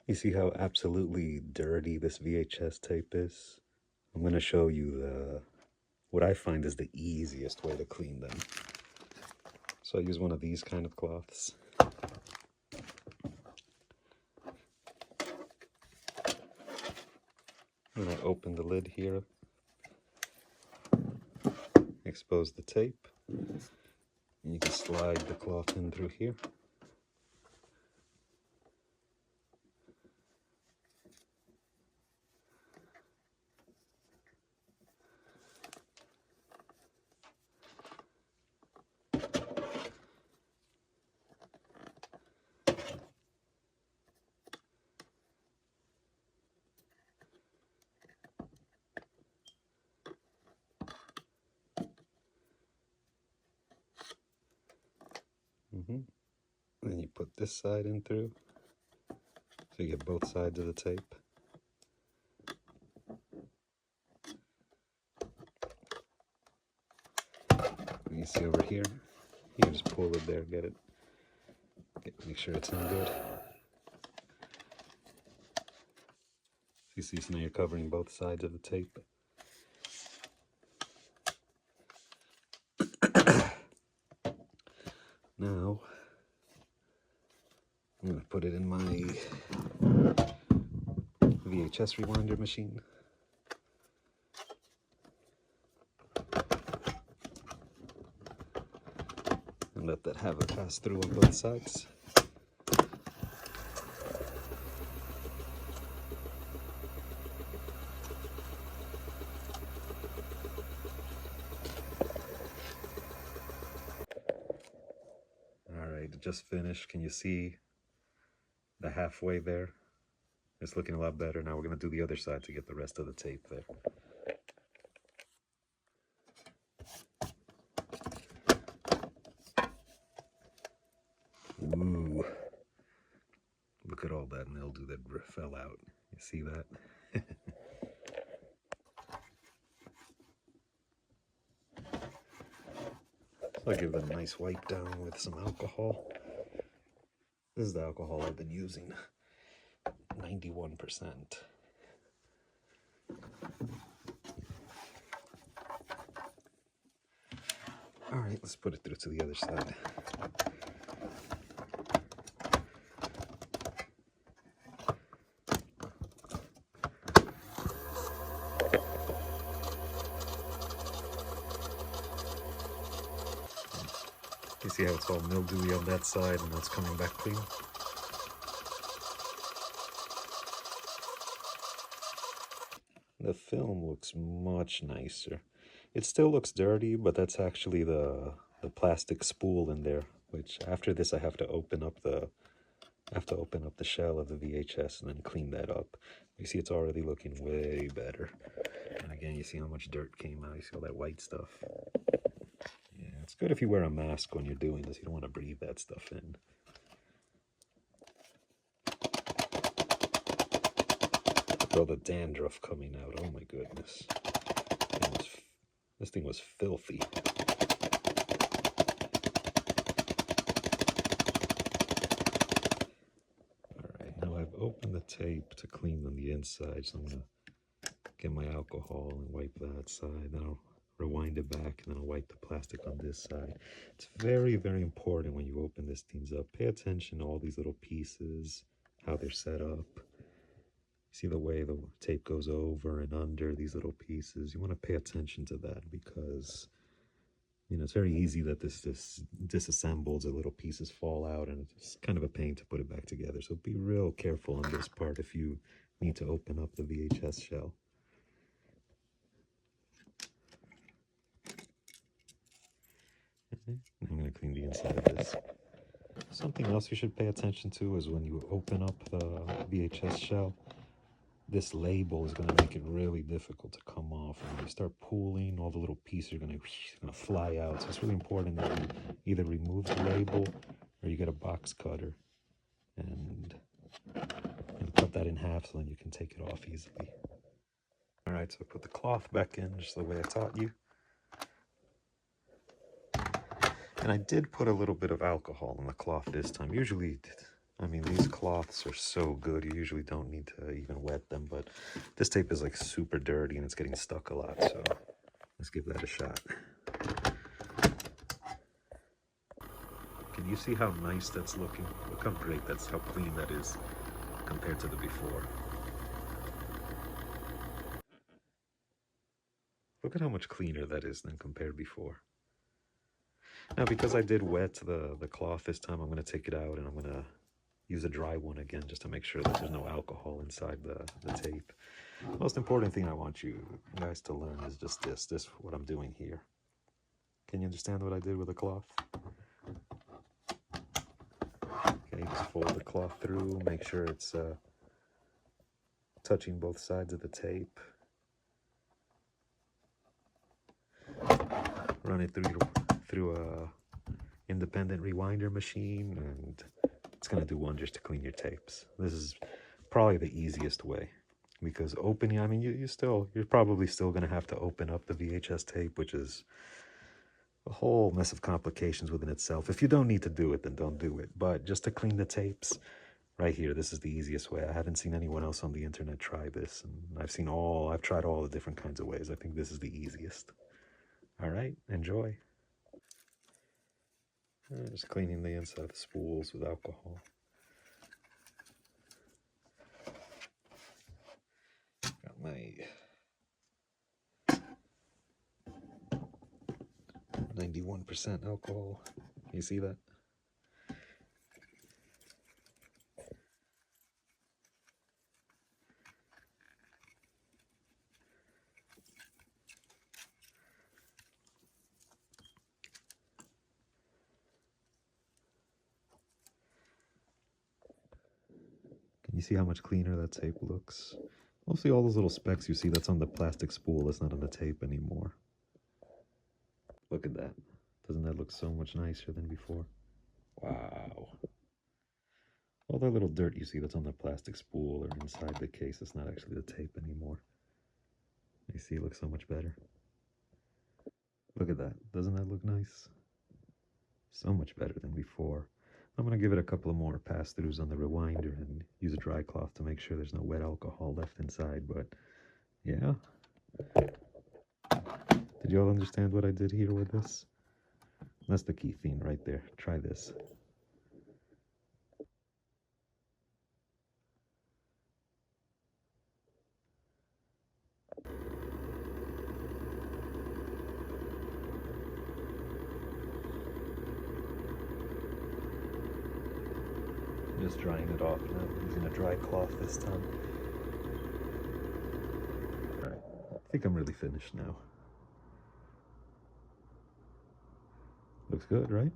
You see how absolutely dirty this VHS tape is? I'm going to show you what I find is the easiest way to clean them. So I use one of these kind of cloths. And I open the lid here, expose the tape, and you can slide the cloth in through here. Then you put this side in through, so you get both sides of the tape. And you see over here, you can just pull it there, make sure it's in good. You see, so now you're covering both sides of the tape. Now, I'm going to put it in my VHS rewinder machine. And let that have a pass through on both sides. Alright, just finished. Can you see the halfway there? It's looking a lot better. Now we're going to do the other side to get the rest of the tape there. Ooh, look at all that mildew that fell out. You see that? So I'll give it a nice wipe down with some alcohol. This is the alcohol I've been using, 91%. All right, let's put it through to the other side. You see how it's all mildewy on that side and it's coming back clean? The film looks much nicer. It still looks dirty, but that's actually the plastic spool in there, which after this I have to open up the shell of the VHS and then clean that up. You see it's already looking way better. And again, you see how much dirt came out. You see all that white stuff. Yeah, it's good if you wear a mask when you're doing this. You don't want to breathe that stuff in. Look at all the dandruff coming out. Oh my goodness. This thing was filthy. Alright, now I've opened the tape to clean on the inside, so I'm going to get my alcohol and wipe that side. Then I'll rewind it back, and then I'll wipe the plastic on this side. It's very, very important when you open these things up. Pay attention to all these little pieces, how they're set up. See the way the tape goes over and under these little pieces. You want to pay attention to that because, you know, it's very easy that this disassembles and little pieces fall out, and it's kind of a pain to put it back together. So be real careful on this part if you need to open up the VHS shell. Okay. I'm going to clean the inside of this. Something else you should pay attention to is when you open up the VHS shell, this label is going to make it really difficult to come off. And when you start pulling, all the little pieces are going to fly out. So it's really important that you either remove the label or you get a box cutter and cut that in half so then you can take it off easily. All right, so I put the cloth back in just the way I taught you. And I did put a little bit of alcohol on the cloth this time. Usually I mean, these cloths are so good, you usually don't need to even wet them, but this tape is like super dirty and it's getting stuck a lot, so let's give that a shot. Can you see how nice that's looking? Look how great that's, how clean that is compared to the before. Look at how much cleaner that is than compared before. Now, because I did wet the cloth this time, I'm going to take it out and I'm going to use a dry one again just to make sure that there's no alcohol inside the tape. Most important thing I want you guys to learn is just this what I'm doing here. Can you understand what I did with the cloth? Okay, just fold the cloth through, make sure it's touching both sides of the tape. Run it through a independent rewinder machine, and it's going to do wonders to clean your tapes. This is probably the easiest way, because opening, I mean, you're probably still going to have to open up the VHS tape, which is a whole mess of complications within itself. If you don't need to do it, then don't do it. But just to clean the tapes, right here, this is the easiest way. I haven't seen anyone else on the internet try this, and I've tried all the different kinds of ways. I think this is the easiest. All right, enjoy. Just cleaning the inside of the spools with alcohol. Got my 91% alcohol. You see that? Can you see how much cleaner that tape looks? Mostly all those little specks you see, that's on the plastic spool, that's not on the tape anymore. Look at that. Doesn't that look so much nicer than before? Wow. All that little dirt you see that's on the plastic spool or inside the case, it's not actually the tape anymore. You see it looks so much better. Look at that. Doesn't that look nice? So much better than before. I'm going to give it a couple of more pass-throughs on the rewinder and use a dry cloth to make sure there's no wet alcohol left inside, but yeah. Did you all understand what I did here with this? That's the key thing right there. Try this. Just drying it off now, using a dry cloth this time. Alright, I think I'm really finished now. Looks good, right?